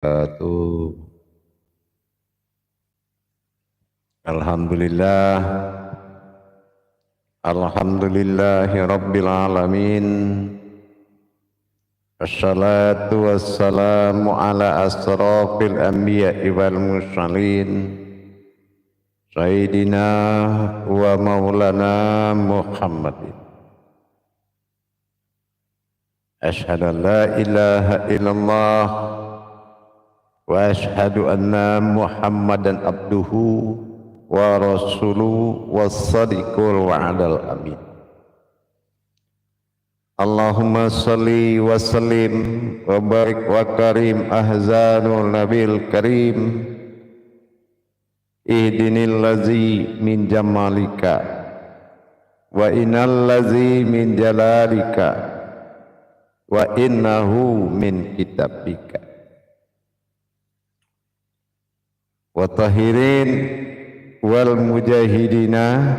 Wabarakatuh. Alhamdulillah, alhamdulillahi rabbil alamin. Assalatu wassalamu ala asrafil anbiya'i wal mursalin, Sayyidina wa maulana Muhammadin. Ashhadu an la ilaha illallah wa ashhadu anna Muhammadan abduhu wa rasuluhu was-sadiqul wa'adal amin. Allahumma salli wa sallim wa barik wa karim ahzanul nabil karim, ihdinil lazi min jamalika wa innal lazi min jalalika wa innahu min kitabika wa tahirin wal mujahidina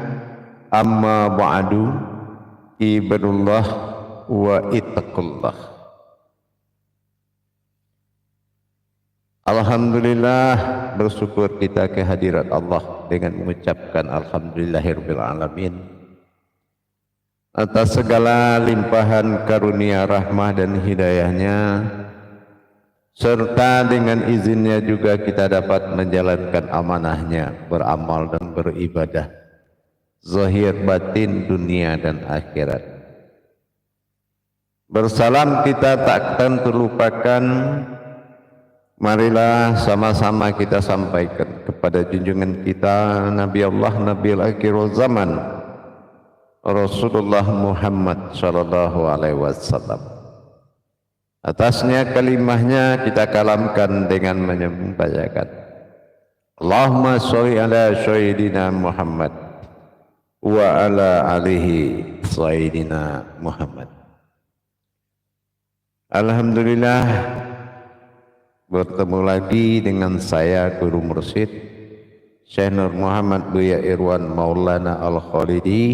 amma ba'du. Ibadullah wa ittaqullah. Alhamdulillah, bersyukur kita kehadirat Allah dengan mengucapkan alhamdulillahirabbil alamin atas segala limpahan karunia rahmah dan hidayahnya, serta dengan izinnya juga kita dapat menjalankan amanahnya, beramal dan beribadah zahir batin dunia dan akhirat. Bersalam kita tak akan terlupakan, marilah sama-sama kita sampaikan kepada junjungan kita Nabi Allah, Nabi akhirul zaman, Rasulullah Muhammad sallallahu alaihi wasallam. Atasnya kalimahnya kita kalamkan dengan membacakan Allahumma sholli ala sayyidina Muhammad wa ala alihi sayyidina Muhammad. Alhamdulillah, bertemu lagi dengan saya Guru Mursyid Syekh Nur Muhammad Buya Irwan Maulana Al-Khalidi,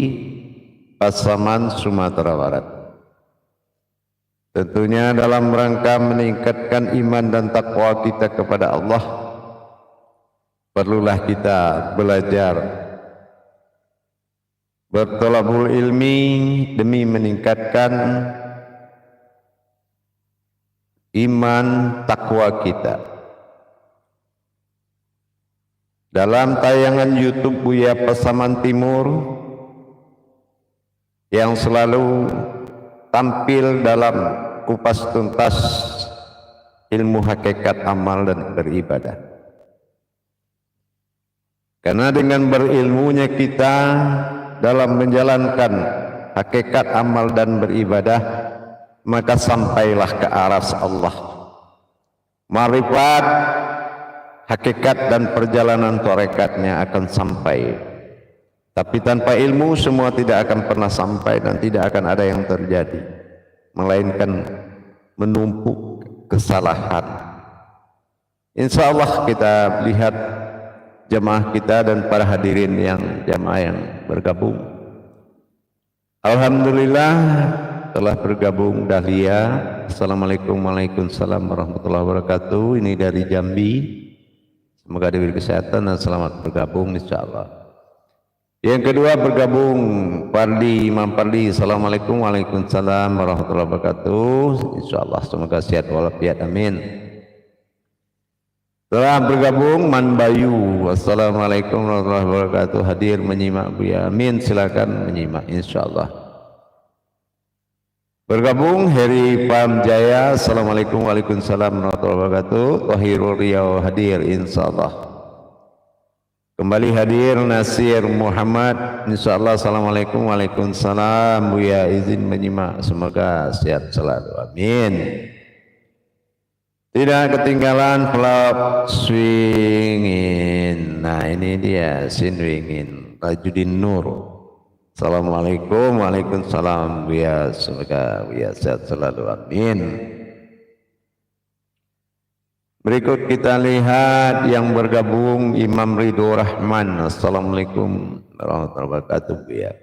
Pasaman, Sumatera Barat. Tentunya dalam rangka meningkatkan iman dan takwa kita kepada Allah, perlulah kita belajar berthalabul ilmi demi meningkatkan iman takwa kita. Dalam tayangan YouTube Buya Pasaman Timur yang selalu tampil dalam kupas tuntas ilmu hakikat amal dan beribadah. Karena dengan berilmunya kita dalam menjalankan hakikat amal dan beribadah, maka sampailah ke aras Allah. Marifat, hakikat dan perjalanan tarekatnya akan sampai. Tapi tanpa ilmu semua tidak akan pernah sampai dan tidak akan ada yang terjadi, melainkan menumpuk kesalahan. Insya Allah kita lihat jemaah kita dan para hadirin yang jemaah yang bergabung. Alhamdulillah telah bergabung Dahlia. Assalamualaikum warahmatullahi wabarakatuh. Ini dari Jambi. Semoga diberi kesehatan dan selamat bergabung insyaallah. Yang kedua bergabung Pardi, Imam Pardi. Assalamualaikum warahmatullahi wabarakatuh. Insyaallah semoga sehat walafiat, amin. Telah bergabung Man Bayu. Assalamualaikum warahmatullahi wabarakatuh. Hadir menyimak Buya, amin. Silakan menyimak insyaallah. Bergabung Heri Pamjaya. Assalamualaikum warahmatullahi wabarakatuh. Tahirul Riau hadir insyaallah. Kembali hadir Nasir Muhammad insyaallah. Assalamualaikum waalaikumsalam. Buya izin menyimak, semoga sehat selalu, amin. Tidak ketinggalan vlog swingin. Nah ini dia swingin Rajudin Nur. Assalamualaikum waalaikumsalam. Buya semoga Buya sehat selalu, amin. Berikut kita lihat yang bergabung Imam Ridho Rahman. Assalamualaikum warahmatullahi wabarakatuh Buya.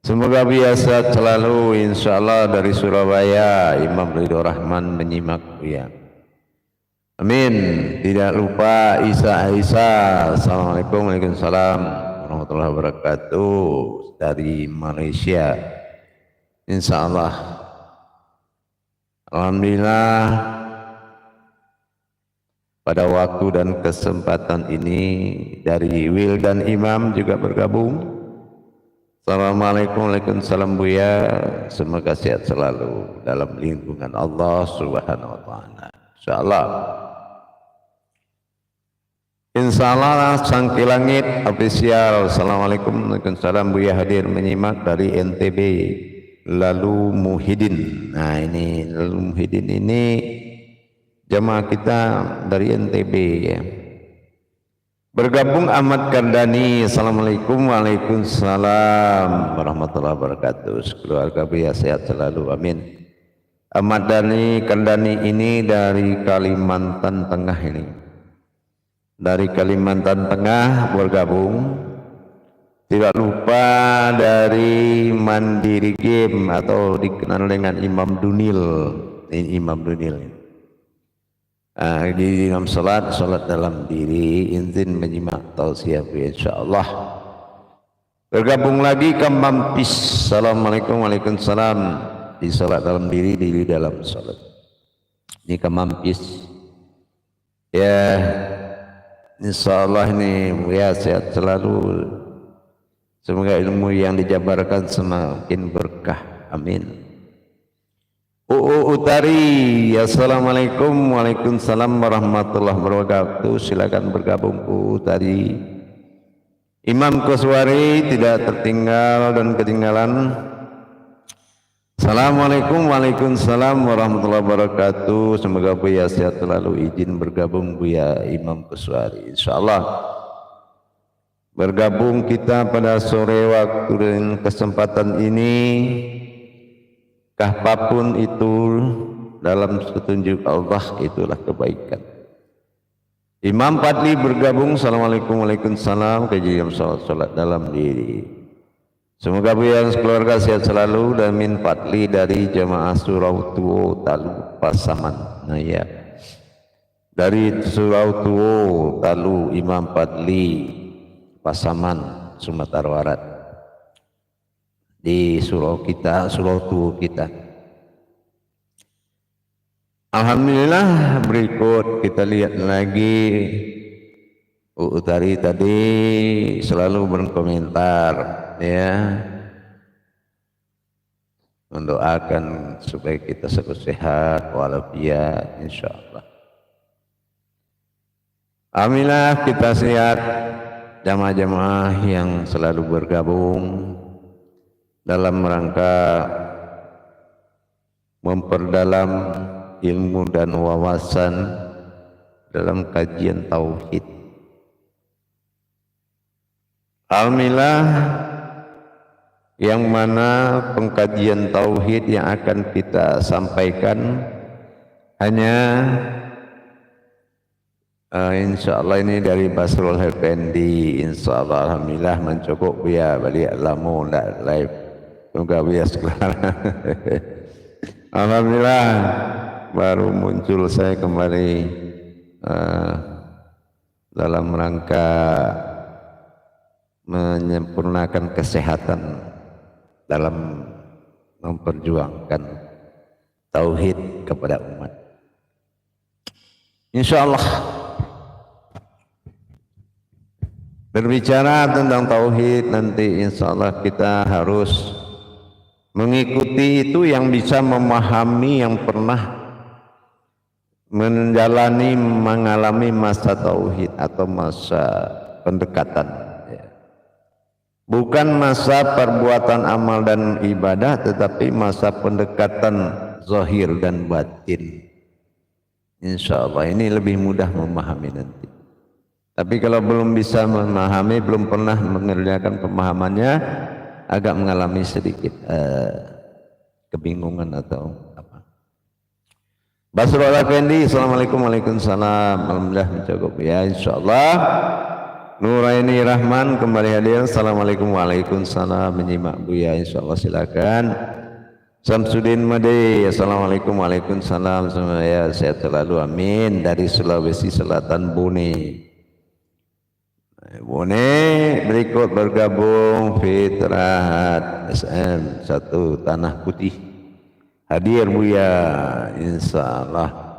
Semoga biasa selalu insyaallah dari Surabaya. Imam Ridho Rahman menyimak Buya. Amin. Tidak lupa Isa Aisyah. Assalamualaikum Waalaikumsalam warahmatullahi wabarakatuh dari Malaysia. Insya Allah. Alhamdulillah pada waktu dan kesempatan ini dari Wil dan Imam juga bergabung. Assalamualaikum Waalaikumsalam Buya. Semoga sehat selalu dalam lindungan Allah Subhanahu wa taala. Insyaallah. Insyaallah Sangki Langit official. Assalamualaikum Waalaikumsalam Buya hadir menyimak dari NTB. Lalu Muhyiddin. Nah ini Lalu Muhyiddin ini jamaah kita dari NTB ya. Bergabung Ahmad Kandani. Assalamualaikum Waalaikumsalam warahmatullahi wabarakatuh. Keluarga Buya sehat selalu, amin. Ahmad Kandani ini dari Kalimantan Tengah ini. Dari Kalimantan Tengah bergabung. Tidak lupa dari Mandiri Game atau dikenal dengan Imam Dunil. Ini Imam Dunil. Di dalam salat dalam diri, izin menyimak tausiah insyaallah. Bergabung lagi ke Mampis. Assalamualaikum Waalaikumsalam. Di salat dalam diri dalam salat. Ini ke Mampis. Ya, insyaallah ini ya sehat selalu. Semoga ilmu yang dijabarkan semakin berkah. Amin. Utari, assalamualaikum waalaikumsalam warahmatullahi wabarakatuh. Silakan bergabung Utari. Imam Kuswari tidak tertinggal dan ketinggalan. Assalamualaikum waalaikumsalam warahmatullahi wabarakatuh. Semoga Buya sehat selalu. Izin bergabung Buya Imam Kuswari. Insyaallah bergabung kita pada sore waktu dan kesempatan ini. Apapun itu dalam petunjuk Allah itulah kebaikan. Imam Fadli bergabung. Assalamualaikum Waalaikumsalam. Kajian salat dalam diri. Semoga Buya keluarga sehat selalu. Dan Min Fadli dari jamaah Surau Tuo Talu Pasaman. Nah ya, dari Surau Tuo Talu Imam Fadli Pasaman Sumatera Barat. Di surau Tuo kita. Alhamdulillah, berikut kita lihat lagi. Utari tadi selalu berkomentar ya, mendoakan supaya kita selalu sehat walafiat insyaallah. Alhamdulillah kita lihat jamaah-jamaah yang selalu bergabung dalam rangka memperdalam ilmu dan wawasan dalam kajian tauhid. Alhamdulillah, yang mana pengkajian tauhid yang akan kita sampaikan hanya insyaallah ini dari Basrul Effendi. Insyaallah alhamdulillah mencukup Buya balik lamu ndak live. Semoga Buya sekarang. Alhamdulillah baru muncul saya kembali dalam rangka menyempurnakan kesehatan dalam memperjuangkan tauhid kepada umat. Insyaallah berbicara tentang tauhid nanti insyaallah kita harus mengikuti itu yang bisa memahami, yang pernah mengalami masa tauhid atau masa pendekatan ya. Bukan masa perbuatan amal dan ibadah, tetapi masa pendekatan zahir dan batin. Insyaallah ini lebih mudah memahami nanti. Tapi kalau belum bisa memahami, belum pernah mengerjakan pemahamannya, agak mengalami sedikit kebingungan atau apa. Basrul Effendi, assalamualaikum waalaikumsalam. Alhamdulillah mencukup ya insyaallah. Nuraini Rahman kembali hadir. Assalamualaikum waalaikumsalam. Menyimak Buya insyaallah silakan. Samsudin Made, assalamualaikum, waalaikumsalam, semuanya sehat selalu, amin. Dari Sulawesi Selatan, Bone. Bone berikut bergabung Fitrahat SM 1 Tanah Putih. Hadir Buya, insya Allah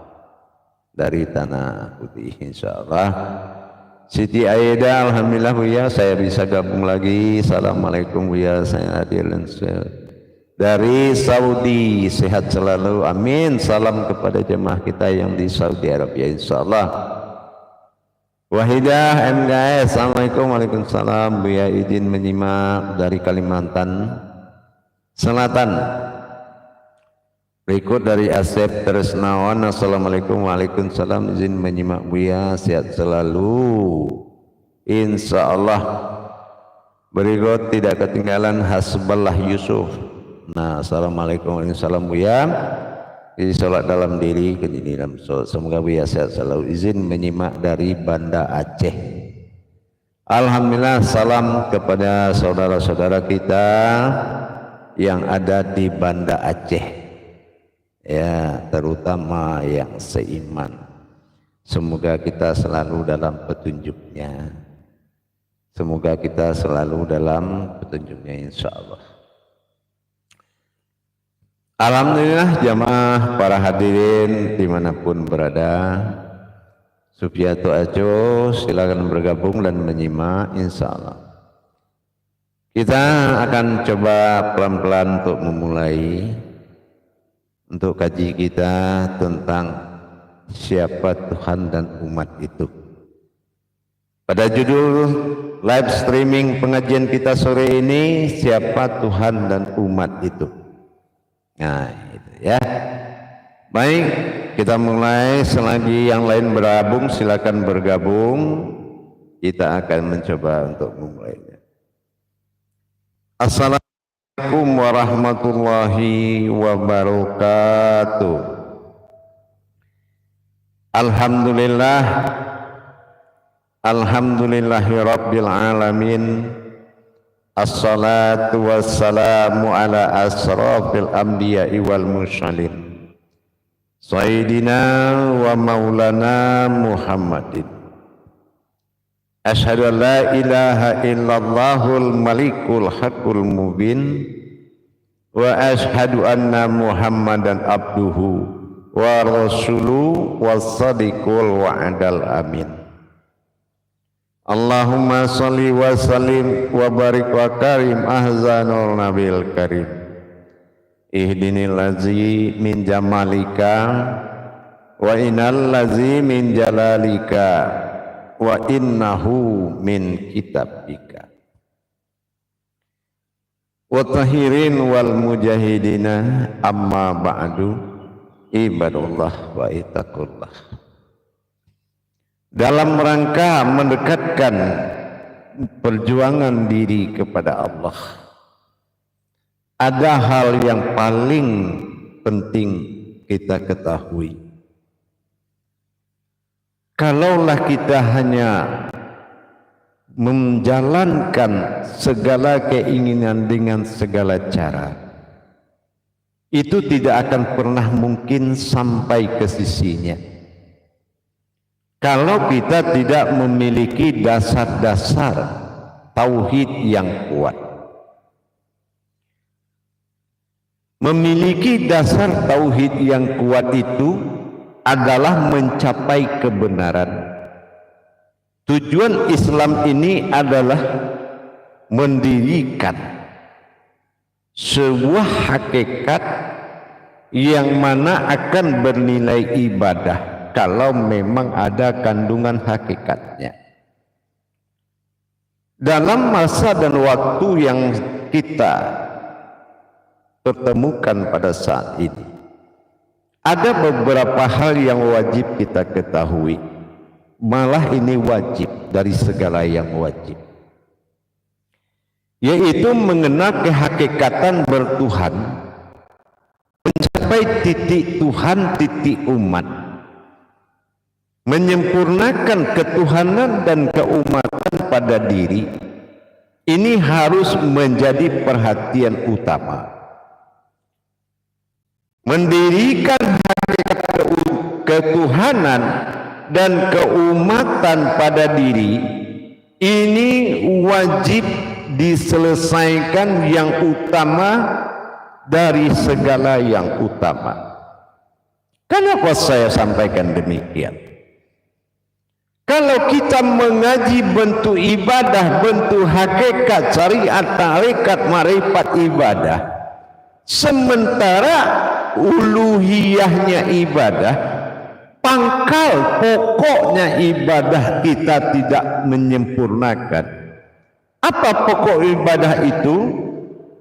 dari Tanah Putih, insya Allah. Siti Aida, alhamdulillah Buya, saya bisa gabung lagi. Assalamualaikum Buya, saya hadir dan dari Saudi, sehat selalu, amin. Salam kepada jemaah kita yang di Saudi Arabia, insyaallah. Wahidah MKS, assalamualaikum, waalaikumsalam. Buya izin menyimak dari Kalimantan Selatan. Berikut dari Asep Tresnawan, assalamualaikum, waalaikumsalam. Izin menyimak Buya, sehat selalu, insyaallah. Berikut tidak ketinggalan Hasballah Yusuf. Nah, assalamualaikum, waalaikumsalam Buya. Jadi sholat dalam diri, kejadian dalam sholat. Semoga Buya sehat selalu. Izin menyimak dari Banda Aceh. Alhamdulillah, salam kepada saudara-saudara kita yang ada di Banda Aceh, ya, terutama yang seiman. Semoga kita selalu dalam petunjuknya. Semoga kita selalu dalam petunjuknya, insya Allah. Alhamdulillah, jamaah para hadirin dimanapun berada, Sufiato Aco, silakan bergabung dan menyimak, insya Allah. Kita akan coba pelan-pelan untuk memulai untuk kaji kita tentang siapa Tuhan dan umat itu. Pada judul live streaming pengajian kita sore ini, siapa Tuhan dan umat itu. Nah, itu ya. Baik, kita mulai. Selagi yang lain bergabung, silakan bergabung. Kita akan mencoba untuk memulainya. Assalamualaikum warahmatullahi wabarakatuh. Alhamdulillah, alhamdulillahi rabbil alamin. Assalatu wassalamu ala asrafil anbiya'i wal mursalin Sayyidina wa maulana Muhammadin. Asyhadu an la ilaha illallahul malikul haqqul mubin wa asyhadu anna Muhammadan abduhu wa rasuluhu was-sadiqul wa'dal amin. Allahumma salli wa sallim wa barik wa karim ahzanul nabil karim. Ihdinil ladzi min jamalika wa innal ladzi min jalalika wa innahu min kitabika. Wa tahirin wal mujahidina amma ba'du, ibadullah wa ittaqullah. Dalam rangka mendekatkan perjuangan diri kepada Allah, ada hal yang paling penting kita ketahui. Kalaulah kita hanya menjalankan segala keinginan dengan segala cara, itu tidak akan pernah mungkin sampai ke sisinya. Kalau kita tidak memiliki dasar-dasar tauhid yang kuat. Memiliki dasar tauhid yang kuat itu adalah mencapai kebenaran. Tujuan Islam ini adalah mendirikan sebuah hakikat yang mana akan bernilai ibadah kalau memang ada kandungan hakikatnya. Dalam masa dan waktu yang kita pertemukan pada saat ini, ada beberapa hal yang wajib kita ketahui. Malah ini wajib dari segala yang wajib, yaitu mengenal kehakikatan bertuhan, mencapai titik Tuhan, titik umat, menyempurnakan ketuhanan dan keumatan pada diri. Ini harus menjadi perhatian utama. mendirikan hakikat ketuhanan dan keumatan pada diri, ini wajib diselesaikan yang utama dari segala yang utama. Kenapa saya sampaikan demikian? Kalau kita mengaji bentuk ibadah, bentuk hakikat, syariat, tarekat, marifat ibadah, sementara uluhiyahnya ibadah, pangkal pokoknya ibadah kita tidak menyempurnakan. Apa pokok ibadah itu?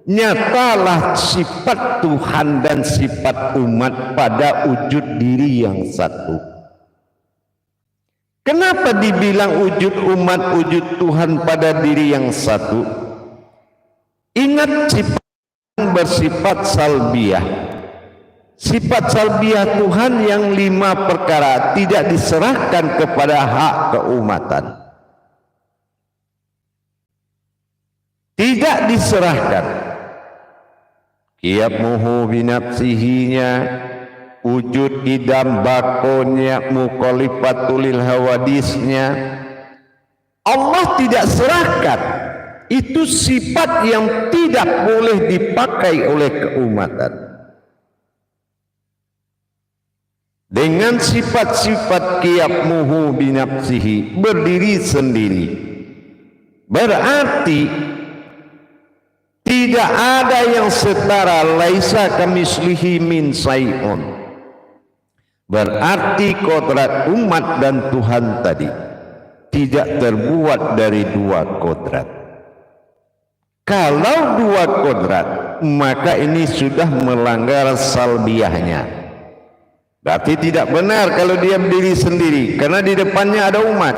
Nyatalah sifat Tuhan dan sifat umat pada wujud diri yang satu. Kenapa dibilang wujud umat, wujud Tuhan pada diri yang satu? Ingat sifat bersifat salbiyah. Sifat salbiyah Tuhan yang 5 perkara tidak diserahkan kepada hak keumatan. Tidak diserahkan. Qiyammuhu binafsihinya, wujud idam bakonya, mukhalifatulil hawadisnya, Allah tidak serahkan. Itu sifat yang tidak boleh dipakai oleh keumatan. Dengan sifat-sifat qiyammuhu binafsihi, berdiri sendiri, berarti tidak ada yang setara, laisa kamitslihi min syai'un. Berarti kodrat umat dan Tuhan tadi tidak terbuat dari 2 kodrat. Kalau 2 kodrat, maka ini sudah melanggar salbiyahnya. Berarti tidak benar kalau dia berdiri sendiri, karena di depannya ada umat.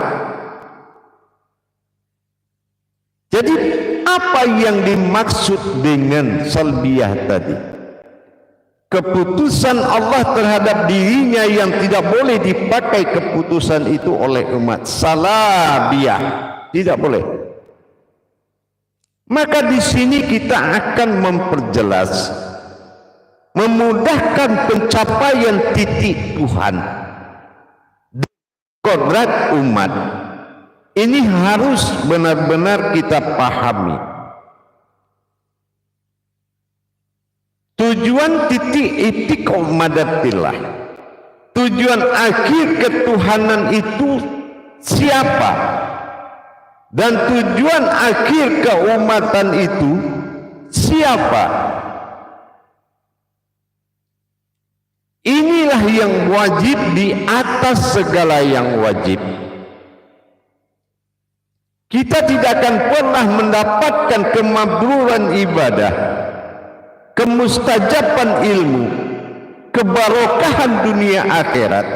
Jadi apa yang dimaksud dengan salbiyah tadi? Keputusan Allah terhadap dirinya yang tidak boleh dipakai keputusan itu oleh umat. Salabiyah, tidak boleh. Maka di sini kita akan memperjelas, memudahkan pencapaian titik Tuhan. Kodrat umat ini harus benar-benar kita pahami. Tujuan titik itiqomadatillah, tujuan akhir ketuhanan itu siapa? Dan tujuan akhir keumatan itu siapa? Inilah yang wajib di atas segala yang wajib. Kita tidak akan pernah mendapatkan kemabruran ibadah, kemustajaban ilmu, kebarokahan dunia akhirat,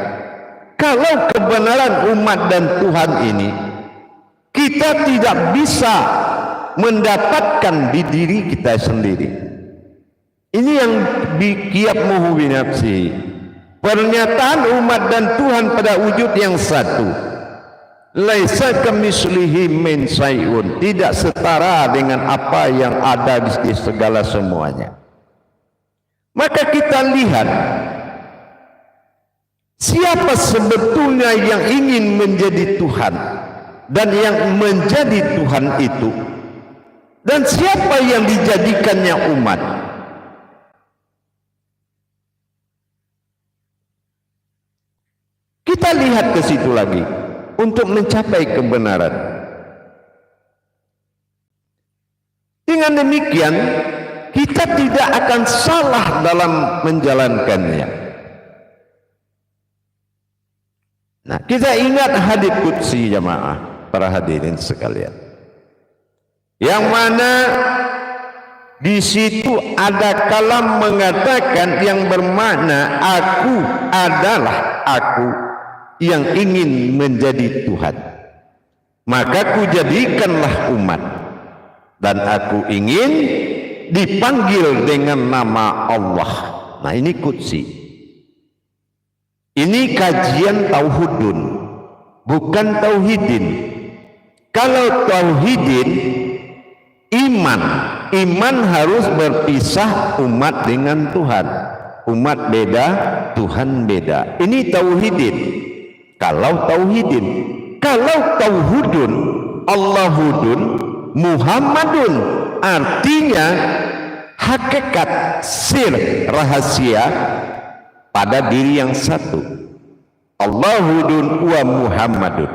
kalau kebenaran umat dan Tuhan ini kita tidak bisa mendapatkan di diri kita sendiri. Ini yang qiyammuhu binafsihi, pernyataan umat dan Tuhan pada wujud yang satu. Laisa kamitslihi min syai'un, tidak setara dengan apa yang ada di segala semuanya. Maka kita lihat siapa sebetulnya yang ingin menjadi Tuhan dan yang menjadi Tuhan itu, dan siapa yang dijadikannya umat. Kita lihat ke situ lagi untuk mencapai kebenaran. Dengan demikian kita tidak akan salah dalam menjalankannya. Nah, kita ingat hadits qudsi jamaah, para hadirin sekalian, yang mana di situ ada kalam mengatakan yang bermakna aku adalah aku yang ingin menjadi Tuhan, maka ku jadikanlah umat, dan aku ingin dipanggil dengan nama Allah. Nah, ini qudsi. Ini kajian tauhidun, bukan tauhidin. Kalau tauhidin iman harus berpisah umat dengan Tuhan. umat beda, Tuhan beda. Ini tauhidin. Kalau tauhidun, Allahudun, Muhammadun, artinya hakikat, sir, rahasia pada diri yang satu. Allahudun wa Muhammadun.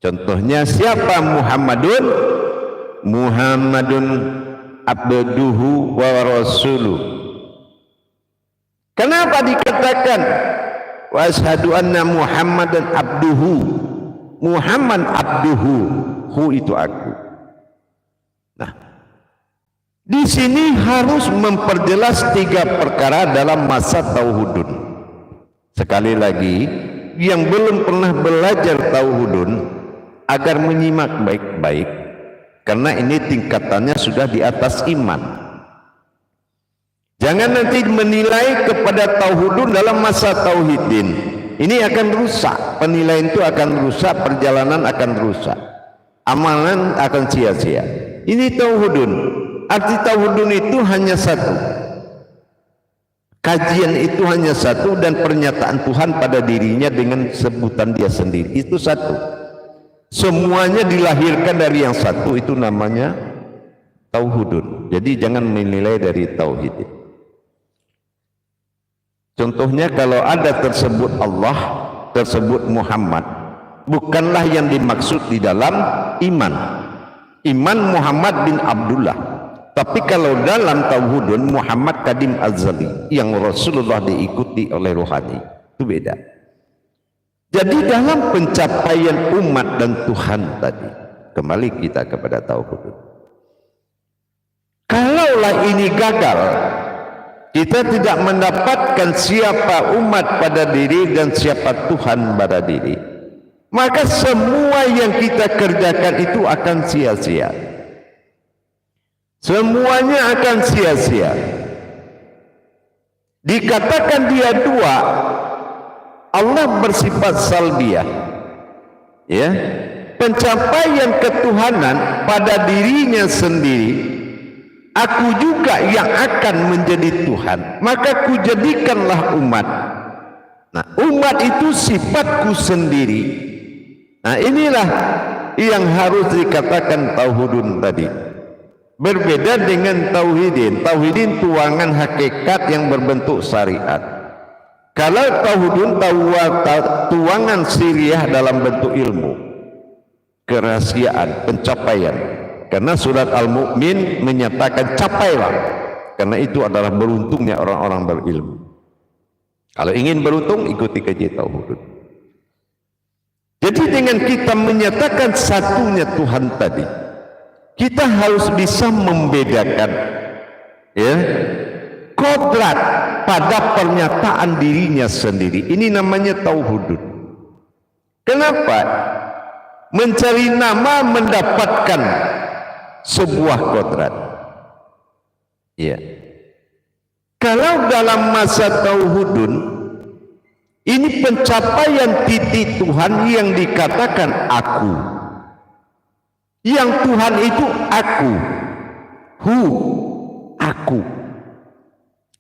Contohnya siapa Muhammadun? Muhammadun abduhu wa rasuluh. Kenapa dikatakan wa asyhadu anna Muhammadan abduhu? Muhammad abduhu, hu itu aku. Nah, di sini harus memperjelas 3 perkara dalam masa tauhidun. Sekali lagi, yang belum pernah belajar tauhidun agar menyimak baik-baik, karena ini tingkatannya sudah di atas iman. Jangan nanti menilai kepada tauhidun dalam masa tauhidin. Ini akan rusak, penilaian itu akan rusak, perjalanan akan rusak, amalan akan sia-sia. Ini tauhidun. Arti tauhidun itu hanya satu. Kajian itu hanya satu, dan pernyataan Tuhan pada dirinya dengan sebutan dia sendiri. Itu satu. Semuanya dilahirkan dari yang satu, itu namanya tauhidun. Jadi jangan menilai dari tauhid. Contohnya kalau ada tersebut Allah, tersebut Muhammad, bukanlah yang dimaksud di dalam iman. Iman Muhammad bin Abdullah. Tapi kalau dalam tauhidun Muhammad Kadim Azali, yang Rasulullah diikuti oleh rohani, itu beda. Jadi dalam pencapaian umat dan Tuhan tadi, kembali kita kepada tauhidun. Kalaulah ini gagal, kita tidak mendapatkan siapa umat pada diri dan siapa Tuhan pada diri, maka semua yang kita kerjakan itu akan sia-sia. Semuanya akan sia-sia. Dikatakan dia dua, Allah bersifat salbiah, ya, pencapaian ketuhanan pada dirinya sendiri. Aku juga yang akan menjadi Tuhan, maka kujadikanlah umat. Nah, umat itu sifatku sendiri. Nah, inilah yang harus dikatakan tauhidun tadi. Berbeda dengan tauhidin. Tauhidin tuangan hakikat yang berbentuk syariat. Kalau tauhidun tuangan siriah dalam bentuk ilmu, kerahasiaan, pencapaian. Karena surat Al-Mu'min menyatakan capailah. Karena itu adalah beruntungnya orang-orang berilmu. Kalau ingin beruntung, ikuti kajian tauhid. Jadi dengan kita menyatakan satunya Tuhan tadi, kita harus bisa membedakan, ya, kodrat pada pernyataan dirinya sendiri. Ini namanya tauhid. Kenapa? Mencari nama mendapatkan sebuah kodrat. Ya. Kalau dalam masa tauhidun, ini pencapaian titik Tuhan yang dikatakan aku. Yang Tuhan itu aku. Aku.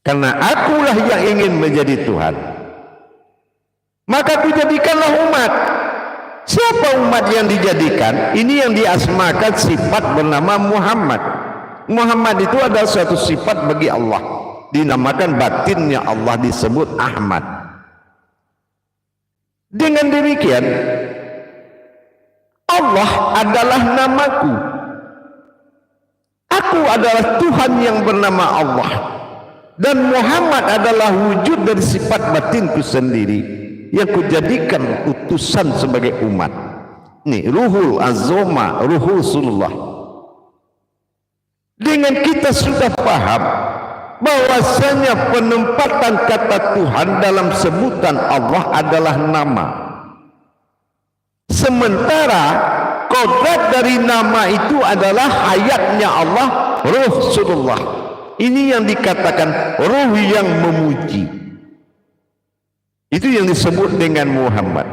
Karena akulah yang ingin menjadi Tuhan. Maka kujadikanlah umat. Siapa umat yang dijadikan? Ini yang diasmakan sifat bernama Muhammad. Muhammad itu adalah suatu sifat bagi Allah. Dinamakan batinnya Allah disebut Ahmad. Dengan demikian, Allah adalah namaku. Aku adalah Tuhan yang bernama Allah. Dan Muhammad adalah wujud dari sifat batinku sendiri, yang kujadikan utusan sebagai umat. Nih, ruhul azoma, ruhul Rasulullah. Dengan kita sudah paham bahwasanya penempatan kata Tuhan dalam sebutan Allah adalah nama. Sementara kodrat dari nama itu adalah hayatnya Allah, ruh Rasulullah. Ini yang dikatakan ruh yang memuji. Itu yang disebut dengan Muhammad.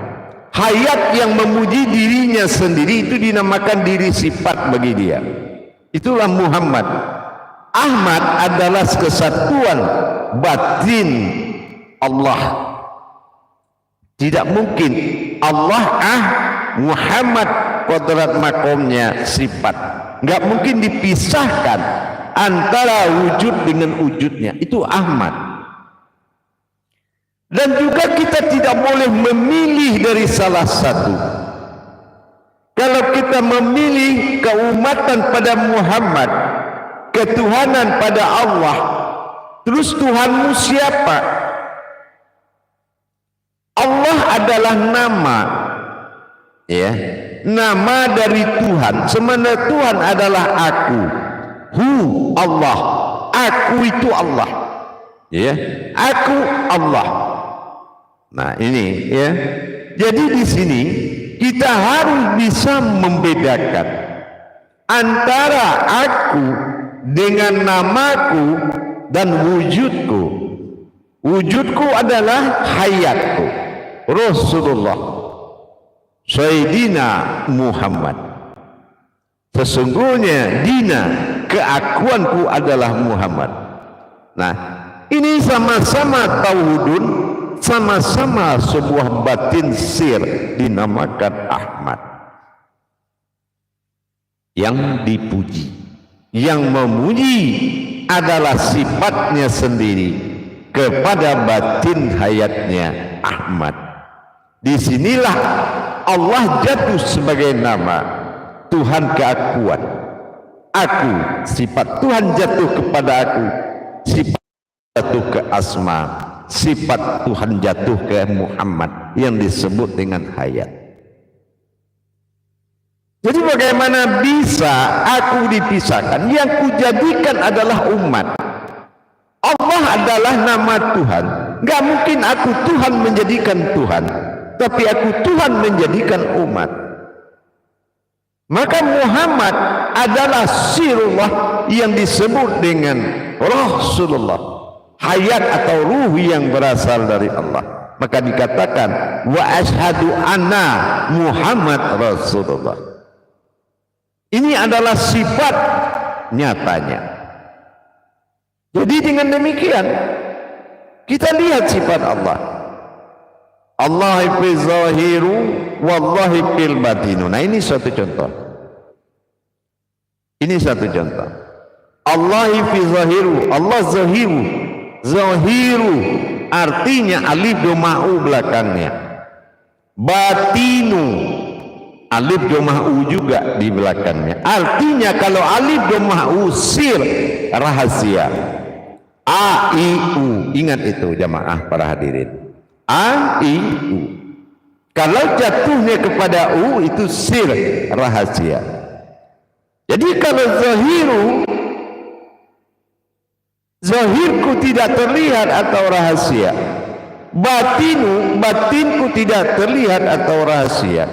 Hayat yang memuji dirinya sendiri itu dinamakan diri sifat bagi dia. Itulah Muhammad. Ahmad adalah kesatuan batin Allah. Tidak mungkin Allah Muhammad kodrat makomnya sifat. Nggak mungkin dipisahkan antara wujud dengan wujudnya. Itu Ahmad. Dan juga kita tidak boleh memilih dari salah satu. Kalau kita memilih keumatan pada Muhammad, ketuhanan pada Allah, terus Tuhanmu siapa? Allah adalah nama, ya, nama dari Tuhan. Sebenarnya Tuhan adalah aku, Allah, aku itu Allah, ya, aku Allah. Nah ini, ya, jadi di sini kita harus bisa membedakan antara aku dengan namaku dan wujudku. Wujudku adalah hayatku, Rasulullah Sayyidina Muhammad. Sesungguhnya dina, keakuanku adalah Muhammad. Nah, ini sama-sama tauhidun, sama-sama sebuah batin sir dinamakan Ahmad. Yang dipuji, yang memuji adalah sifatnya sendiri kepada batin hayatnya Ahmad. Disinilah Allah jatuh sebagai nama Tuhan keakuan. Aku, sifat Tuhan jatuh kepada aku, sifat jatuh ke asma, sifat Tuhan jatuh ke Muhammad yang disebut dengan hayat. Jadi bagaimana bisa aku dipisahkan? Yang kujadikan adalah umat. Allah adalah nama Tuhan. Gak mungkin aku Tuhan menjadikan Tuhan, tapi aku Tuhan menjadikan umat. Maka Muhammad adalah sirullah yang disebut dengan Rasulullah, hayat atau ruh yang berasal dari Allah. Maka dikatakan wa asyhadu anna Muhammad Rasulullah. Ini adalah sifat nyatanya. Jadi dengan demikian kita lihat sifat Allah. Allah fi zahiru wallahi fil batinu. Nah ini satu contoh. Ini satu contoh. Allah fi zahiru, Allah zahiru. Zahiru artinya alif doma'u belakangnya. Batinu alif doma'u juga di belakangnya. Artinya kalau alif doma'u sir, rahasia. A, I, U. Ingat itu jamaah para hadirin. A, I, U. Kalau jatuhnya kepada U itu sir, rahasia. Jadi kalau zahiru, zahirku tidak terlihat atau rahasia. Batinu, batinku tidak terlihat atau rahasia.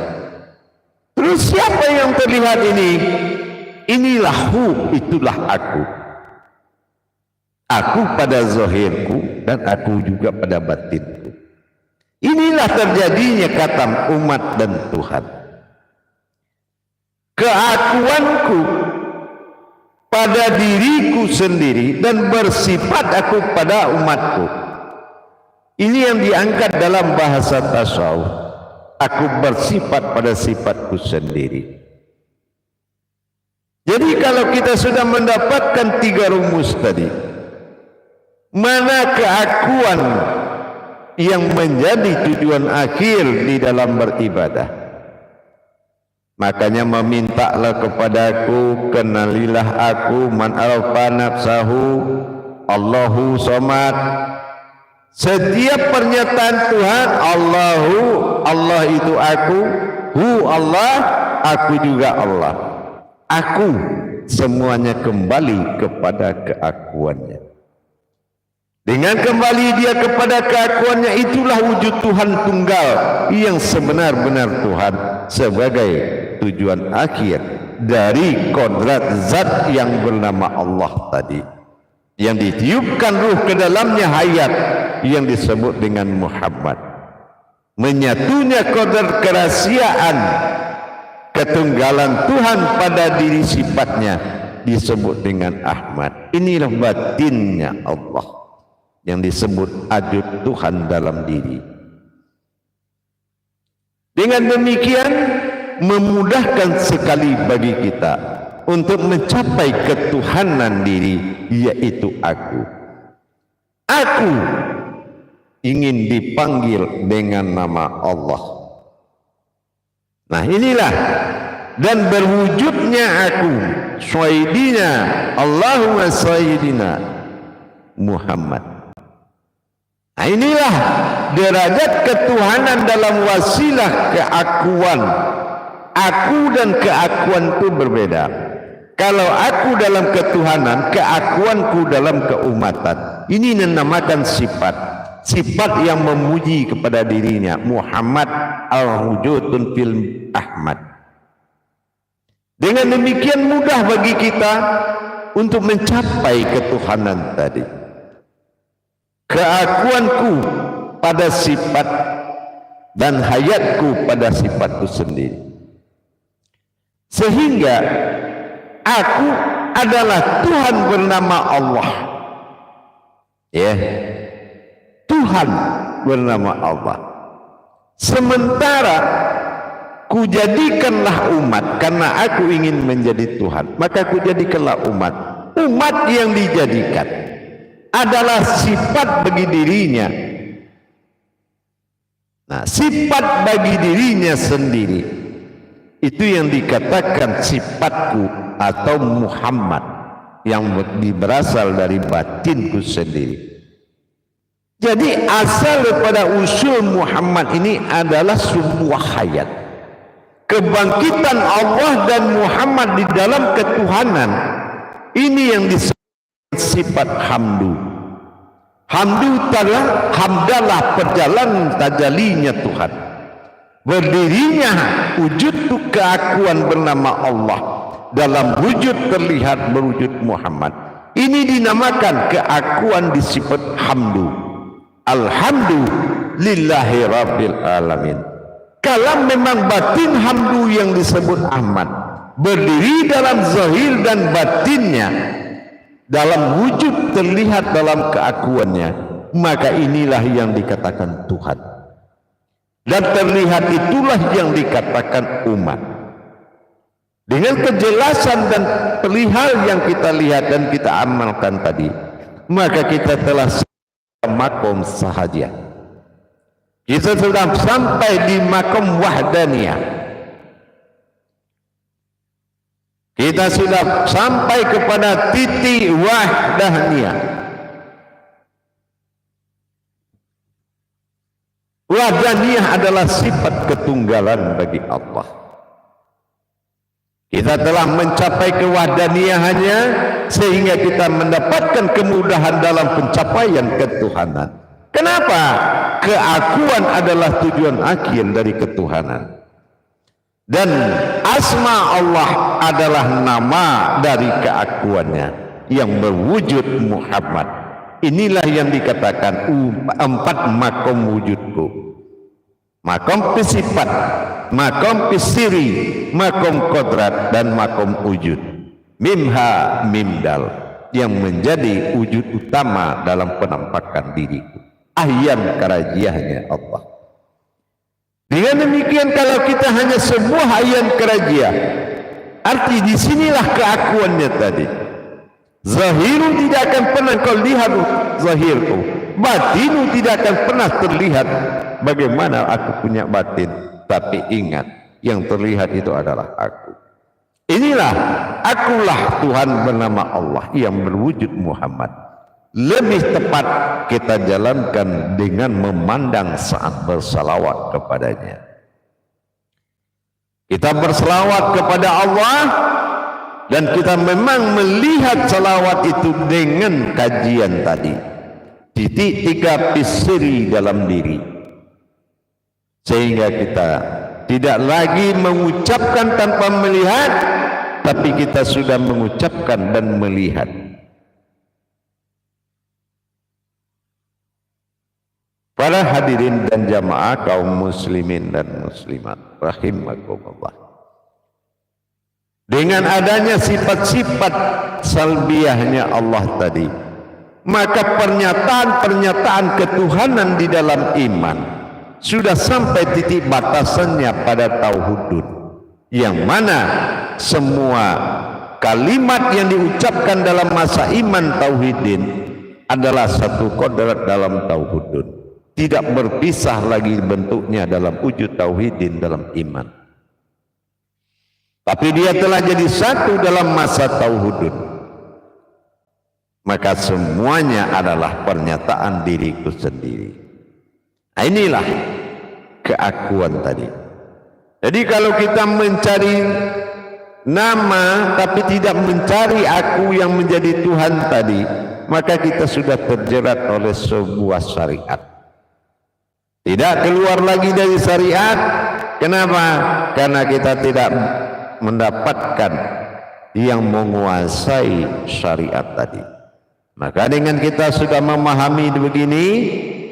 Terus siapa yang terlihat ini? Inilah hu, itulah aku. Aku pada zahirku dan aku juga pada batinku. Inilah terjadinya katam umat dan Tuhan. Keakuanku pada diriku sendiri dan bersifat aku pada umatku. Ini yang diangkat dalam bahasa tasawuf. Aku bersifat pada sifatku sendiri. Jadi kalau kita sudah mendapatkan tiga rumus tadi, mana keakuan yang menjadi tujuan akhir di dalam beribadah, makanya memintalah kepadaku, kenalilah aku, man arafa nafsahu Allahu somad. Setiap pernyataan Tuhan Allahu, Allah itu aku, hu Allah, aku juga Allah. Aku semuanya kembali kepada keakuannya. Dengan kembali dia kepada keakuannya, itulah wujud Tuhan tunggal yang sebenar-benar Tuhan sebagai tujuan akhir dari kodrat zat yang bernama Allah tadi, yang ditiupkan ruh ke dalamnya hayat yang disebut dengan Muhammad. Menyatunya kodrat kerahasiaan ketunggalan Tuhan pada diri sifatnya disebut dengan Ahmad. Inilah batinnya Allah. yang disebut ajud Tuhan dalam diri. Dengan demikian memudahkan sekali bagi kita untuk mencapai ketuhanan diri, yaitu aku. Aku ingin dipanggil dengan nama Allah. Nah inilah, dan berwujudnya aku, Sayyidina Allahumma Sayyidina Muhammad. Nah inilah derajat ketuhanan dalam wasilah keakuan. Aku dan keakuan itu berbeda. Kalau aku dalam ketuhanan, keakuanku dalam keumatan. Ini dinamakan sifat. Sifat yang memuji kepada dirinya. Muhammad al-wujudun fil Ahmad. Dengan demikian mudah bagi kita untuk mencapai ketuhanan tadi. Keakuanku pada sifat dan hayatku pada sifatku sendiri. Sehingga aku adalah Tuhan bernama Allah. Ya. Tuhan bernama Allah. Sementara kujadikanlah umat, karena aku ingin menjadi Tuhan, maka kujadikanlah umat. Umat yang dijadikan adalah sifat bagi dirinya. Nah, sifat bagi dirinya sendiri itu yang dikatakan sifatku atau Muhammad, yang berasal dari batinku sendiri. Jadi asal daripada usul Muhammad ini adalah sebuah hayat. Kebangkitan Allah dan Muhammad di dalam ketuhanan, ini yang disebut sifat hamdu. Hamdalah perjalanan tajalinya Tuhan. Berdirinya wujud keakuan bernama Allah dalam wujud terlihat berwujud Muhammad. Ini dinamakan keakuan di sifat hamdu. Alhamdulillahi Rabbil Alamin. Kalau memang batin hamdu yang disebut Ahmad berdiri dalam zahir dan batinnya, dalam wujud terlihat dalam keakuannya, maka inilah yang dikatakan Tuhan. Dan terlihat itulah yang dikatakan umat. Dengan kejelasan dan perihal yang kita lihat dan kita amalkan tadi, maka kita telah makom sahaja. Kita sudah sampai di makom wahdaniyah. Kita sudah sampai kepada titik wahdaniyah. Wahdaniyah adalah sifat ketunggalan bagi Allah. Kita telah mencapai kewahdaniyahannya sehingga kita mendapatkan kemudahan dalam pencapaian ketuhanan. Kenapa? Keakuan adalah tujuan akhir dari ketuhanan. Dan asma Allah adalah nama dari keakuannya yang berwujud Muhammad. Inilah yang dikatakan empat makom wujudku. Makom sifat, makom siri, makom kodrat, dan makom wujud. Mimha mimdal yang menjadi wujud utama dalam penampakan diriku. Ahyan kerajiahnya Allah. Dengan demikian kalau kita hanya sebuah ahyan kerajiah, arti disinilah keakuannya tadi. Zahiru tidak akan pernah kau lihat zahirku, batinu tidak akan pernah terlihat bagaimana aku punya batin. Tapi ingat, yang terlihat itu adalah aku. Inilah akulah Tuhan bernama Allah yang berwujud Muhammad. Lebih tepat kita jalankan dengan memandang saat bersalawat kepadanya. Kita bersalawat kepada Allah dan kita memang melihat salawat itu dengan kajian tadi. Titik 3 pisiri dalam diri. Sehingga kita tidak lagi mengucapkan tanpa melihat, tapi kita sudah mengucapkan dan melihat. Para hadirin dan jamaah kaum muslimin dan muslimat rahimakumullah. Dengan adanya sifat-sifat salbiyahnya Allah tadi, maka pernyataan-pernyataan ketuhanan di dalam iman sudah sampai titik batasannya pada tauhidun, yang mana semua kalimat yang diucapkan dalam masa iman tauhidin adalah satu kodrat dalam tauhidun, tidak berpisah lagi bentuknya dalam wujud tauhidin dalam iman, tapi dia telah jadi satu dalam masa tauhidun. Maka semuanya adalah pernyataan diriku sendiri. Nah, inilah keakuan tadi. Jadi kalau kita mencari nama tapi tidak mencari aku yang menjadi Tuhan tadi, maka kita sudah terjerat oleh sebuah syariat. Tidak keluar lagi dari syariat. Kenapa? Karena kita tidak mendapatkan yang menguasai syariat tadi. Maka dengan kita sudah memahami begini,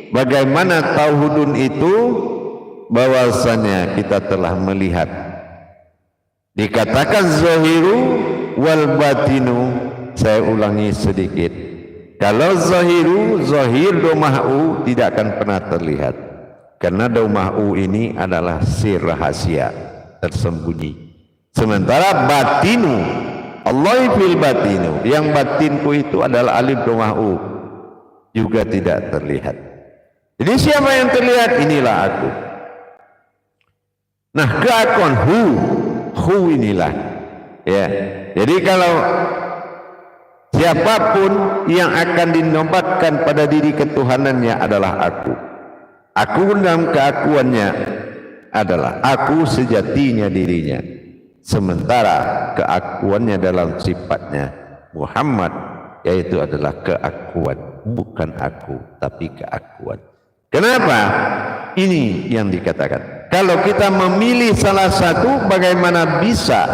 bagaimana tauhidun itu, bahwasanya kita telah melihat, dikatakan zahiru wal batinu. Saya ulangi sedikit, kalau zahiru, zahir doma'u tidak akan pernah terlihat, karena doma'u ini adalah sir rahasia tersembunyi. Sementara batinu, Allah fil batinu, yang batinku itu adalah alif doma'u, juga tidak terlihat. Jadi siapa yang terlihat? Inilah aku. Nah, keakuan hu inilah, ya. Jadi kalau siapapun yang akan dinobatkan pada diri ketuhanannya adalah aku. Aku dalam keakuannya adalah aku sejatinya dirinya. Sementara keakuannya dalam sifatnya Muhammad, yaitu adalah keakuan, bukan aku tapi keakuan. Kenapa? Ini yang dikatakan, kalau kita memilih salah satu, bagaimana bisa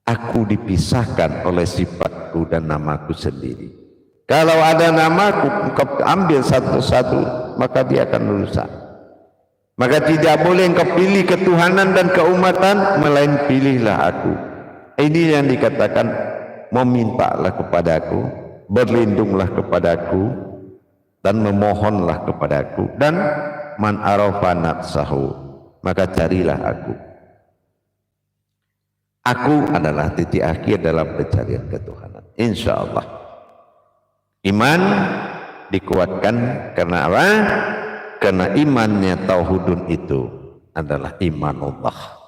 aku dipisahkan oleh sifatku dan namaku sendiri? Kalau ada namaku, engkau ambil satu-satu, maka dia akan rusak. Maka tidak boleh engkau pilih ketuhanan dan keumatan, melainkan pilihlah aku. Ini yang dikatakan, memintalah kepadaku, berlindunglah kepadaku, dan memohonlah kepadaku, dan man arafa nafsahu, maka carilah aku. Aku adalah titik akhir dalam pencarian ketuhanan, insya Allah. Iman dikuatkan karena apa? Karena imannya tauhidun itu adalah imanullah.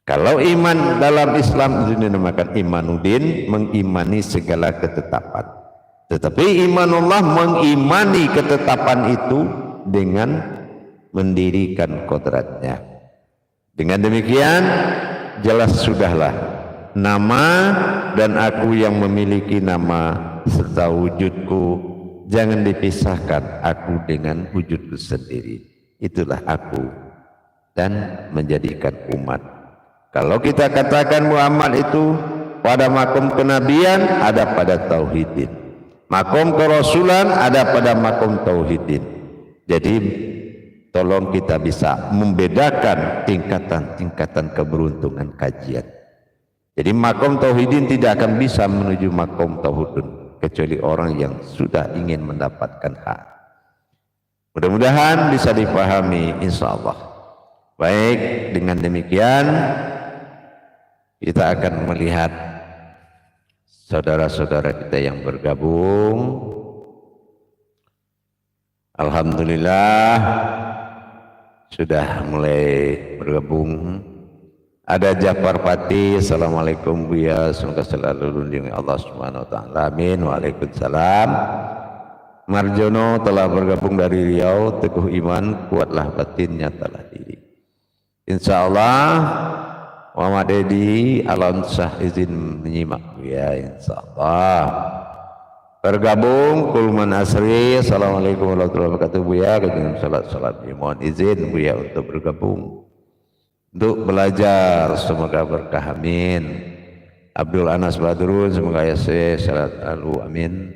Kalau iman dalam Islam itu dinamakan imanuddin, mengimani segala ketetapan. Tetapi imanullah mengimani ketetapan itu dengan mendirikan kodratnya. Dengan demikian jelas sudahlah nama dan aku yang memiliki nama serta wujudku, jangan dipisahkan aku dengan wujudku sendiri. Itulah aku dan menjadikan umat. Kalau kita katakan Muhammad itu pada makom kenabian, ada pada tauhidin. Makom kerasulan ada pada makom tauhidin. Jadi tolong kita bisa membedakan tingkatan-tingkatan keberuntungan kajian. Jadi makom tauhidin tidak akan bisa menuju makom tauhidun kecuali orang yang sudah ingin mendapatkan hak. Mudah-mudahan bisa dipahami insya Allah. Baik, dengan demikian kita akan melihat saudara-saudara kita yang bergabung. Alhamdulillah sudah mulai bergabung. Ada Jafar Pati, assalamualaikum Buya, semoga selalu lindungi Allah Subhanahu wa taala. Amin. Waalaikumsalam. Marjono telah bergabung dari Riau, teguh iman, kuatlah batin, nyatalah diri. Insyaallah. Muhammad Edi Alamsyah izin menyimak Buya, insyaallah. Bergabung Kulman Asri, assalamualaikum warahmatullahi wabarakatuh Buya. Dengan salat mohon izin Buya untuk bergabung untuk belajar, semoga berkah, amin. Abdul Anas Badrun, semoga ya syarat lalu, amin.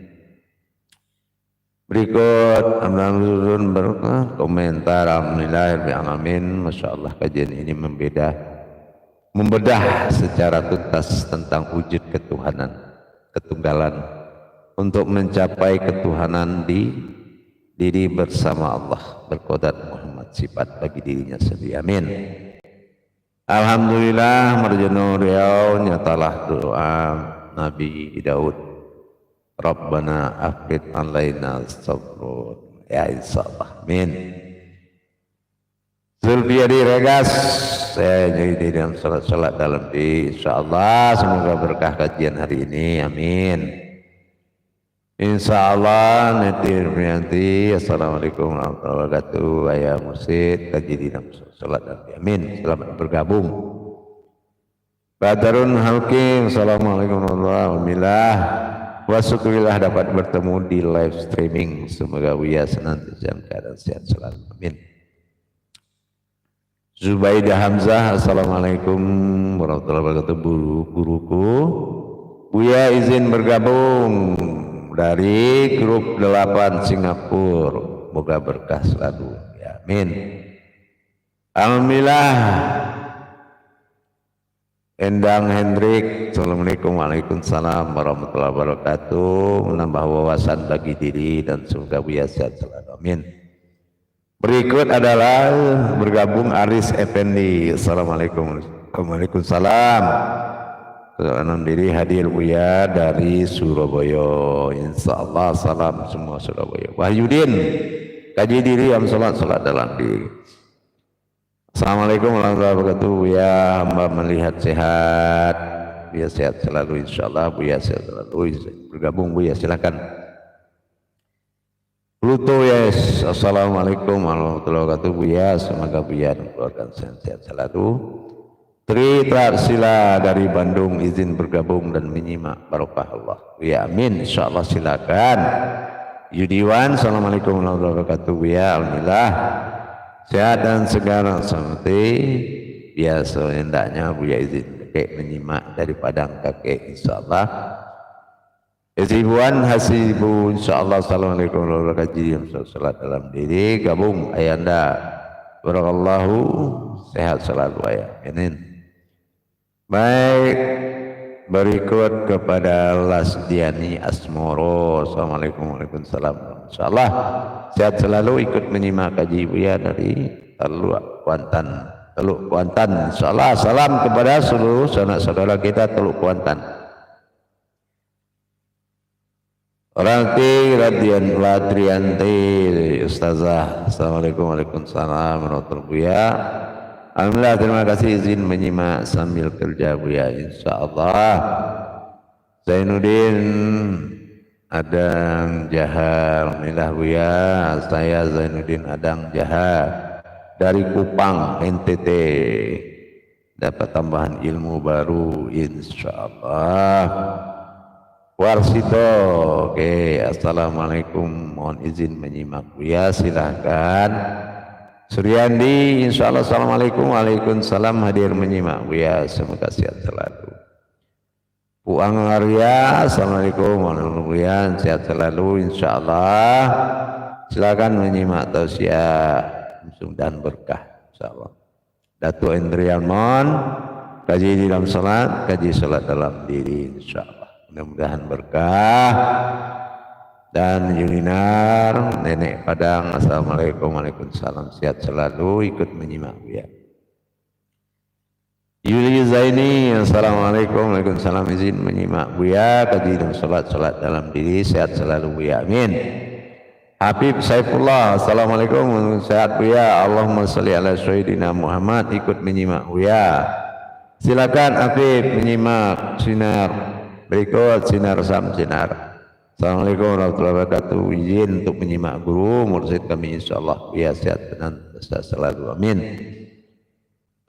Berikut Amrun berkah komentar, alhamdulillah, amin. Masya Allah, kajian ini membedah secara tuntas tentang wujud ketuhanan, ketunggalan untuk mencapai ketuhanan di diri bersama Allah, berkodat Muhammad sifat bagi dirinya sendiri. Amin. Alhamdulillah marjano riau nyatalah doa Nabi Daud. Rabbana afrid alaina sabrun. Ya insyaallah. Amin. Zulfiadi Regas, saya jadi dalam salat dalam di insyaallah, semoga berkah kajian hari ini. Amin. Insyaallah nanti. Assalamualaikum warahmatullahi wabarakatuh. Ayah mursid kaji di dalam salat dan amin. Selamat bergabung. Badarun Hakim. Assalamualaikum warahmatullahi wabarakatuh. Wasyukurillah dapat bertemu di live streaming. Semoga Buya senantiasa dalam keadaan sehat selalu. Amin. Zubaidah Hamzah. Assalamualaikum warahmatullahi wabarakatuh. Guruku Buya izin bergabung dari grup 8 Singapura. Moga berkah selalu. Ya, amin. Alhamdulillah. Endang Hendrik. Assalamualaikum Waalaikumsalam warahmatullahi wabarakatuh. Menambah wawasan bagi diri dan semoga Buya sehat selalu. Amin. Berikut adalah bergabung Aris Effendi. Assalamualaikum. Waalaikumsalam. Enam diri hadir Buya dari Surabaya. Insyaallah salam semua Surabaya. Wahyudin kaji diri yang salat dalam diri. Assalamualaikum warahmatullahi wabarakatuh. Buya hamba melihat sehat. Buya sehat selalu insyaallah. Buya sehat selalu. Bergabung Buya silakan. Pluto yes. Assalamualaikum warahmatullahi wabarakatuh. Buya semoga Buya dan keluarga sehat selalu. Tri Tarsila dari Bandung izin bergabung dan menyimak barokah Allah. Ya amin insyaallah silakan. Yudiwan assalamualaikum warahmatullahi wabarakatuh. Ya alhamdulillah sehat dan segala seperti biasa hendaknya Buya izin kakek menyimak dari Padang kakek insyaallah. Ibu-ibuan hasibu insyaallah. Assalamualaikum warahmatullahi wabarakatuh. Salat dalam diri gabung ayanda barakallahu sehat selalu ayah. Amin. Baik, berikut kepada Lasdiani Asmoro. Assalamualaikum warahmatullahi wabarakatuh. Insyaallah sehat selalu ikut menyimak kaji Buya dari Teluk Kuantan. Insyaallah salam kepada seluruh sanak saudara kita Teluk Kuantan. Ranti Radian Ladrianti Ustazah. Assalamualaikum warahmatullahi wabarakatuh. Buya alhamdulillah terima kasih izin menyimak sambil kerja Buya insyaallah. Zainuddin Adang Jahar. Alhamdulillah Buya, saya Zainuddin Adang Jahar dari Kupang NTT dapat tambahan ilmu baru insyaallah. Warsito, oke. Assalamualaikum, mohon izin menyimak Buya silahkan. Suryandi, insyaallah assalamualaikum. Waalaikumsalam hadir menyimak Buya semoga sehat selalu. Puang Arya, assalamualaikum warahmatullahi wabarakatuh. Sehat selalu insyaallah. Silakan menyimak tausiah dan berkah insyaallah. Datuk Indrian Mon, kaji di dalam salat, kaji salat dalam diri insyaallah. Mudah-mudahan berkah. Dan Yulinar Nenek Padang, assalamualaikum waalaikumsalam sehat selalu ikut menyimak Buya. Yuli Zaini, assalamualaikum waalaikumsalam izin menyimak Buya kaji dan salat dalam diri sehat selalu Buya. Amin. Habib Saifullah, assalamualaikum sehat Buya. Allahumma sholli ala sayyidina Muhammad ikut menyimak Buya. Silakan Habib menyimak sinar. Berikut sinar sinar. Assalamualaikum warahmatullahi wabarakatuh. Izin untuk menyimak guru mursyid kami insyaallah Buya sehat dan selalu. Amin.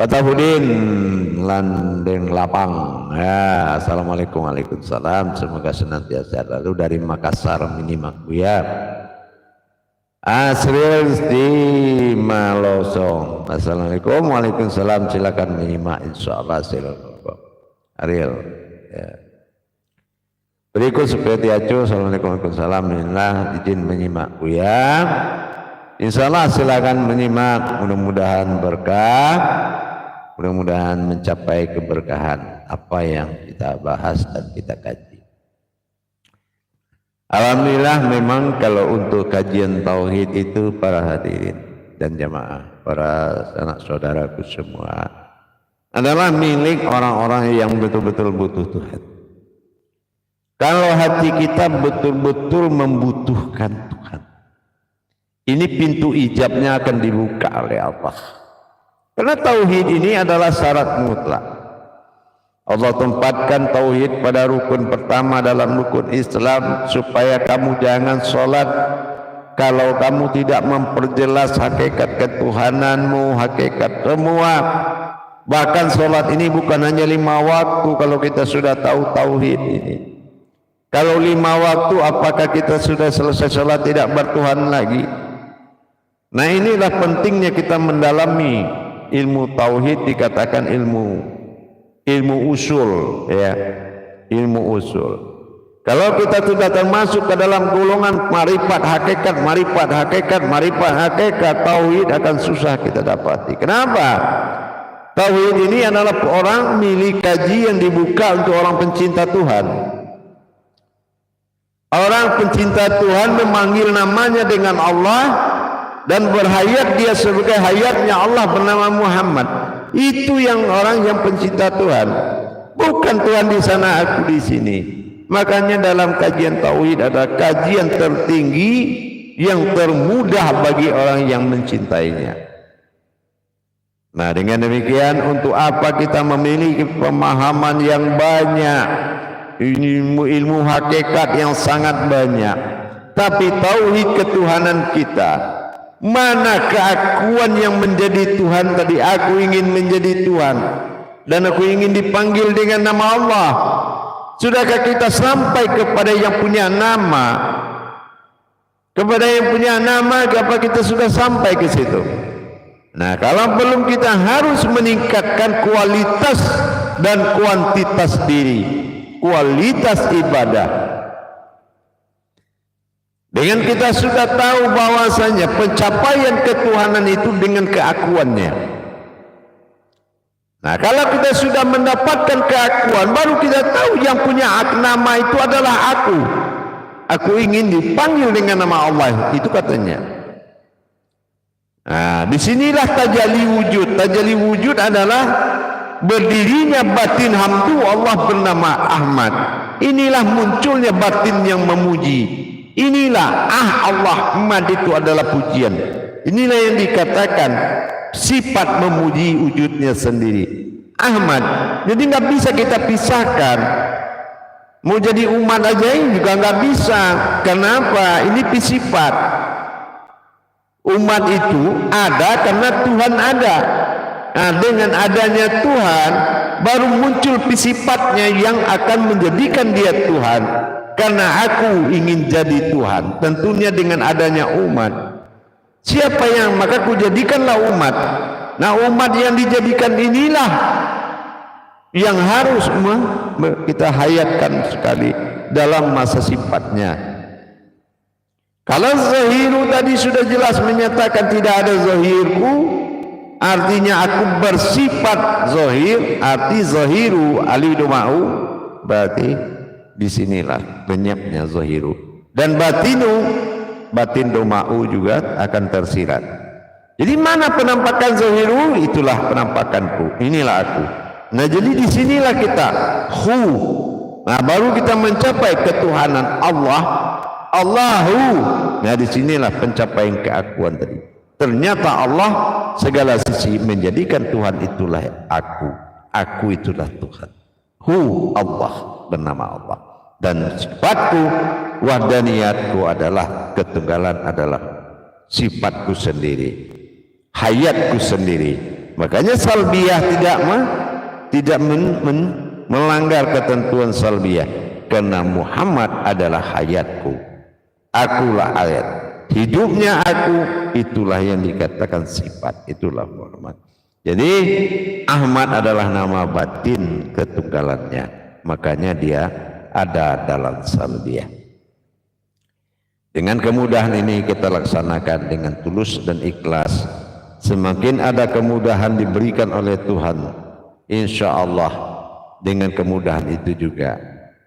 Fatahudin Landeng Lapang. Ya, assalamualaikum waalaikumsalam. Semoga senantiasa selalu dari Makassar menyimak Buya. Asril di Malosong. Assalamualaikum waalaikumsalam. Silakan menyimak insyaallah silakan. Ariel. Ya. Berikut seperti acu. Assalamualaikum warahmatullahi wabarakatuh. Izin menyimak Buya. Insyaallah silakan menyimak. Mudah-mudahan berkah. Mudah-mudahan mencapai keberkahan apa yang kita bahas dan kita kaji. Alhamdulillah memang kalau untuk kajian tauhid itu para hadirin dan jamaah, para anak saudaraku semua adalah milik orang-orang yang betul-betul butuh Tuhan. Kalau hati kita betul-betul membutuhkan Tuhan, ini pintu ijabnya akan dibuka oleh Allah. Karena tauhid ini adalah syarat mutlak. Allah tempatkan tauhid pada rukun pertama dalam rukun Islam supaya kamu jangan sholat kalau kamu tidak memperjelas hakikat ketuhananmu, hakikat semua. Bahkan sholat ini bukan hanya 5 waktu kalau kita sudah tahu tauhid ini. Kalau 5 waktu apakah kita sudah selesai sholat tidak bertuhan lagi? Nah inilah pentingnya kita mendalami ilmu tauhid, dikatakan ilmu usul, ya, ilmu usul. Kalau kita sudah termasuk ke dalam golongan marifat hakikat, tauhid akan susah kita dapati. Kenapa? Tauhid ini adalah orang milik kaji yang dibuka untuk orang pencinta Tuhan. Orang pencinta Tuhan memanggil namanya dengan Allah dan berhayat dia sebagai hayatnya Allah bernama Muhammad. Itu yang orang yang pencinta Tuhan. Bukan Tuhan di sana, aku di sini. Makanya dalam kajian tauhid adalah kajian tertinggi yang termudah bagi orang yang mencintainya. Nah, dengan demikian untuk apa kita memiliki pemahaman yang banyak, ilmu hakikat yang sangat banyak, tapi tauhid ketuhanan kita, mana keakuan yang menjadi Tuhan tadi? Aku ingin menjadi Tuhan dan aku ingin dipanggil dengan nama Allah. Sudahkah kita sampai kepada yang punya nama? Kepada yang punya nama, apa kita sudah sampai ke situ? Nah, kalau belum, kita harus meningkatkan kualitas dan kuantitas diri, kualitas ibadah. Dengan kita sudah tahu bahwasanya pencapaian ketuhanan itu dengan keakuannya. Nah, kalau kita sudah mendapatkan keakuan, baru kita tahu yang punya nama itu adalah aku. Aku ingin dipanggil dengan nama Allah, itu katanya. Nah, disinilah tajalli wujud. Tajalli wujud adalah berdirinya batin hamdu Allah bernama Ahmad. Inilah munculnya batin yang memuji. Inilah Allah Ahmad itu adalah pujian. Inilah yang dikatakan sifat memuji wujudnya sendiri, Ahmad. Jadi nggak bisa kita pisahkan. Mau jadi umat aja ini juga nggak bisa. Kenapa? Ini sifat. Umat itu ada karena Tuhan ada. Nah, dengan adanya Tuhan baru muncul sifatnya yang akan menjadikan dia Tuhan. Karena aku ingin jadi Tuhan, tentunya dengan adanya umat. Siapa yang, maka ku jadikanlah umat. Nah, umat yang dijadikan inilah yang harus kita hayatkan sekali dalam masa sifatnya. Kalau zahiru tadi sudah jelas menyatakan tidak ada zahirku, artinya aku bersifat zahir, arti zahiru alidomau, berarti disinilah lenyapnya zahiru, dan batin doma'u juga akan tersirat. Jadi mana penampakan zahiru? Itulah penampakanku, inilah aku. Nah, jadi disinilah kita nah baru kita mencapai ketuhanan Allah, Allahu. Nah, disinilah pencapaian keakuan tadi. Ternyata Allah segala sisi menjadikan Tuhan itulah aku itulah Tuhan. Allah bernama Allah, dan sifatku wahdaniyatku adalah ketunggalan, adalah sifatku sendiri, hayatku sendiri. Makanya salbiyah tidak melanggar ketentuan salbiyah, karena Muhammad adalah hayatku, akulah hayat, hidupnya aku, itulah yang dikatakan sifat, itulah Muhammad. Jadi Ahmad adalah nama batin ketunggalannya, makanya dia ada dalam salbiyah. Dengan kemudahan ini kita laksanakan dengan tulus dan ikhlas. Semakin ada kemudahan diberikan oleh Tuhan, insya Allah dengan kemudahan itu juga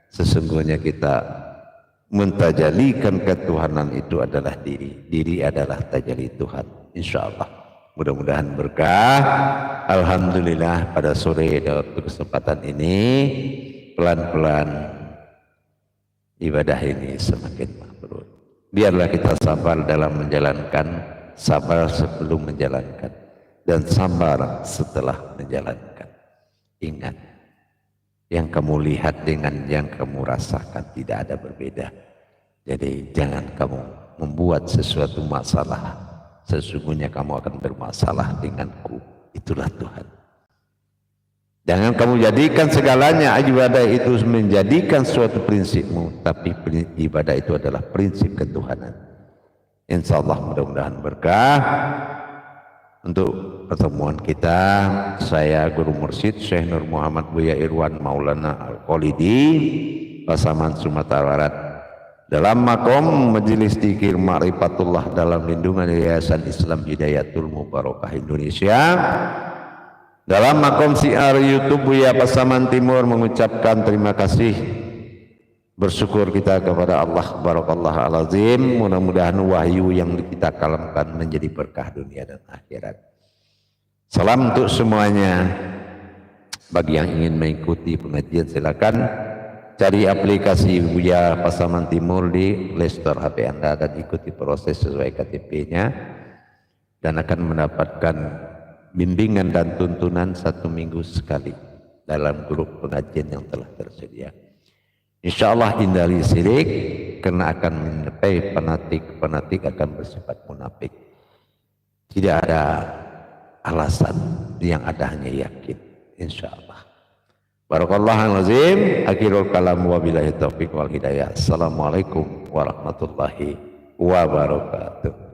sesungguhnya kita mentajalikan ketuhanan itu adalah diri adalah tajali Tuhan. Insyaallah mudah-mudahan berkah. Alhamdulillah pada sore waktu kesempatan ini pelan-pelan ibadah ini semakin mabrur. Biarlah kita sabar dalam menjalankan, sabar sebelum menjalankan, dan sabar setelah menjalankan. Ingat, yang kamu lihat dengan yang kamu rasakan tidak ada berbeda. Jadi jangan kamu membuat sesuatu masalah. Sesungguhnya kamu akan bermasalah denganku. Itulah Tuhan. Jangan kamu jadikan segalanya ibadah itu menjadikan suatu prinsipmu, tapi ibadah itu adalah prinsip ketuhanan. Insyaallah mudah-mudahan berkah. Untuk pertemuan kita, saya Guru Mursyid Syekh Nur Muhammad Buya Irwan Maulana Al-Khalidi, Pasaman Sumatera Barat, dalam makom Majelis Dzikir Ma'rifatullah dalam lindungan Yayasan Islam Hidayatul Mubarakah Indonesia, dalam makom siar YouTube Buya Pasaman Timur mengucapkan terima kasih, bersyukur kita kepada Allah Barakallahu Alazim. Mudah-mudahan wahyu yang kita kalamkan menjadi berkah dunia dan akhirat. Salam untuk semuanya. Bagi yang ingin mengikuti pengajian silakan cari aplikasi Buya Pasaman Timur di Play Store HP Anda dan ikuti proses sesuai KTP-nya dan akan mendapatkan bimbingan dan tuntunan 1 minggu sekali dalam grup pengajian yang telah tersedia. Insyaallah hindari syirik karena akan menyepai fanatik akan bersifat munafik. Tidak ada alasan, yang ada hanya yakin. Insyaallah. Barakallahu azim. Akhirul kalam wabillahi taufiq wal hidayah. Assalamualaikum warahmatullahi wabarakatuh.